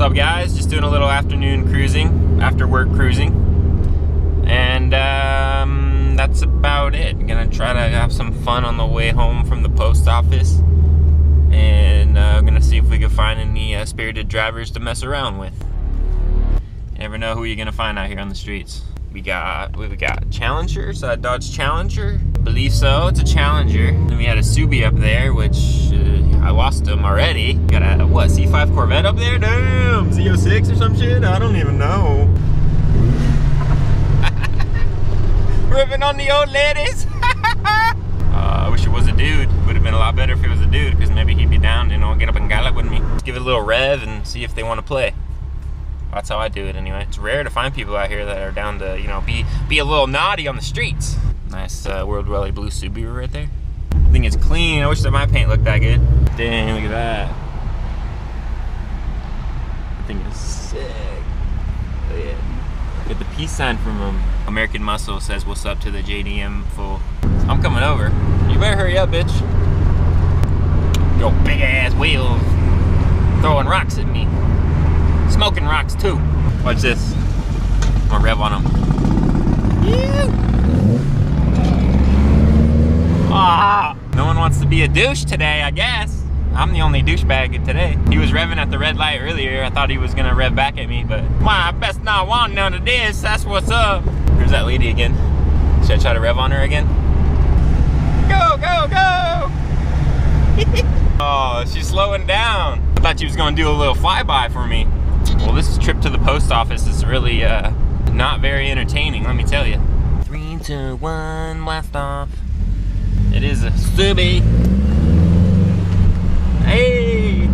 up, guys? Just doing a little afternoon cruising, after work cruising, and that's about it. I'm gonna try to have some fun on the way home from the post office, and I'm gonna see if we can find any spirited drivers to mess around with. You never know who you're gonna find out here on the streets. We got Challengers, Dodge Challenger, I believe so. It's a Challenger. Then we had a Subi up there, which I lost him already. Got a what, C5 Corvette up there? Damn, Z06 or some shit. I don't even know. Ripping on the old ladies. I wish it was a dude. Would have been a lot better if it was a dude, because maybe he'd be down, you know, get up and gallop with me. Let's give it a little rev and see if they want to play. That's how I do it anyway. It's rare to find people out here that are down to, you know, be a little naughty on the streets. Nice World Rally blue Subaru right there. I think it's clean. I wish that my paint looked that good. Dang, look at that. I think it's sick. Oh, yeah. Get the peace sign from him. American Muscle says what's up to the JDM full. I'm coming over. You better hurry up, bitch. Your big ass wheels throwing rocks at me. Smoking rocks too. Watch this. I'm gonna rev on them. Ah! No one wants to be a douche today, I guess. I'm the only douchebag today. He was revving at the red light earlier. I thought he was gonna rev back at me, but I best not want none of this. That's what's up. Here's that lady again. Should I try to rev on her again? Go, go, go! Oh, she's slowing down. I thought she was gonna do a little flyby for me. Well, this trip to the post office is really not very entertaining, let me tell you. 3, 2, 1, blast off. It is a Subi. Hey!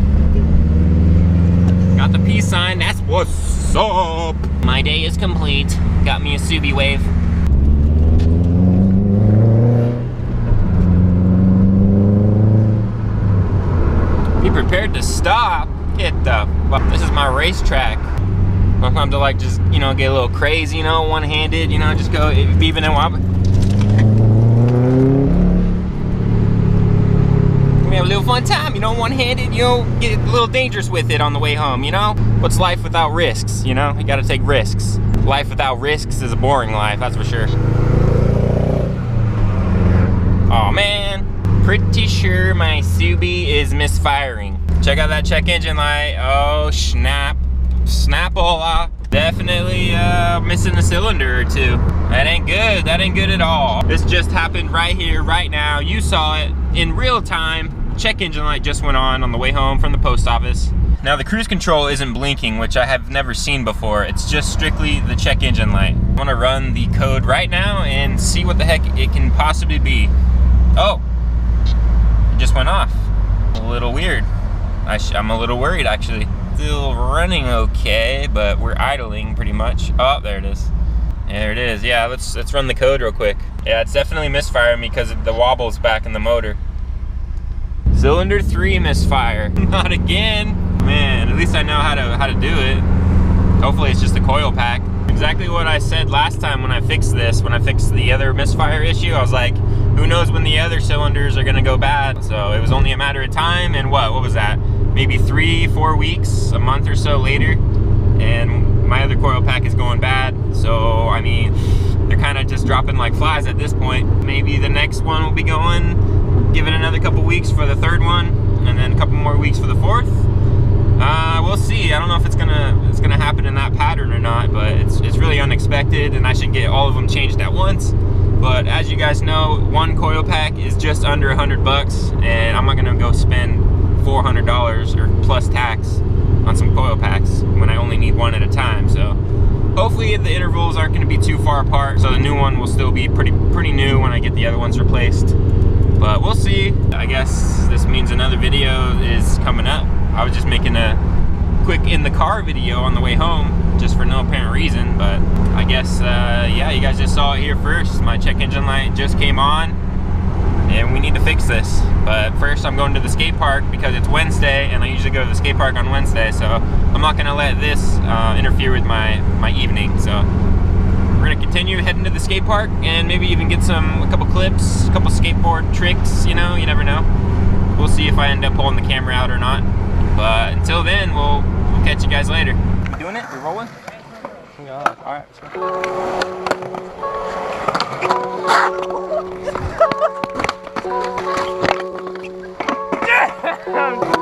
Got the peace sign, that's what's up. My day is complete. Got me a Subi wave. Be prepared to stop. Get the fuck. This is my racetrack. Sometimes I like just, you know, get a little crazy, you know, one-handed, you know, just go even and wobbling. We have a little fun time, you know, one-handed, you know, get a little dangerous with it on the way home, you know? What's life without risks, you know? You gotta take risks. Life without risks is a boring life, that's for sure. Oh man, pretty sure my Subi is misfiring. Check out that check engine light. Oh snap, snap-ola. Definitely missing a cylinder or two. That ain't good, that ain't good at all. This just happened right here, right now. You saw it in real time. Check engine light just went on the way home from the post office. Now the cruise control isn't blinking, which I have never seen before. It's just strictly the check engine light. I'm gonna run the code right now and see what the heck it can possibly be. Oh, it just went off. A little weird. I'm a little worried actually. Still running okay, but we're idling pretty much. Oh, there it is. There it is. Yeah, let's run the code real quick. Yeah, it's definitely misfiring me because the wobble's back in the motor. Cylinder 3 misfire. Not again. Man, at least I know how to do it. Hopefully it's just a coil pack. Exactly what I said last time when I fixed this, when I fixed the other misfire issue. I was like, who knows when the other cylinders are gonna go bad? So it was only a matter of time, and what was that? Maybe 3-4 weeks, a month or so later, and my other coil pack is going bad. So, I mean, they're kind of just dropping like flies at this point. Maybe the next one will be going, give it another couple weeks for the third one, and then a couple more weeks for the fourth. We'll see. I don't know if it's gonna happen in that pattern or not, but it's really unexpected, and I should get all of them changed at once. But as you guys know, one coil pack is just under $100, and I'm not gonna go spend $400 or plus tax on some coil packs when I only need one at a time. So hopefully the intervals aren't going to be too far apart, so the new one will still be pretty new when I get the other ones replaced. But we'll see. I guess this means another video is coming up. I was just making a quick in the car video on the way home just for no apparent reason, but I guess yeah, you guys just saw it here first. My check engine light just came on and we need to fix this. But first I'm going to the skate park because it's Wednesday and I usually go to the skate park on Wednesday, so I'm not gonna let this interfere with my evening. So we're gonna continue heading to the skate park and maybe even get a couple clips, a couple skateboard tricks, you know, you never know. We'll see if I end up pulling the camera out or not. But until then, we'll catch you guys later. We doing it? We rolling? Yeah. All right. Let's go.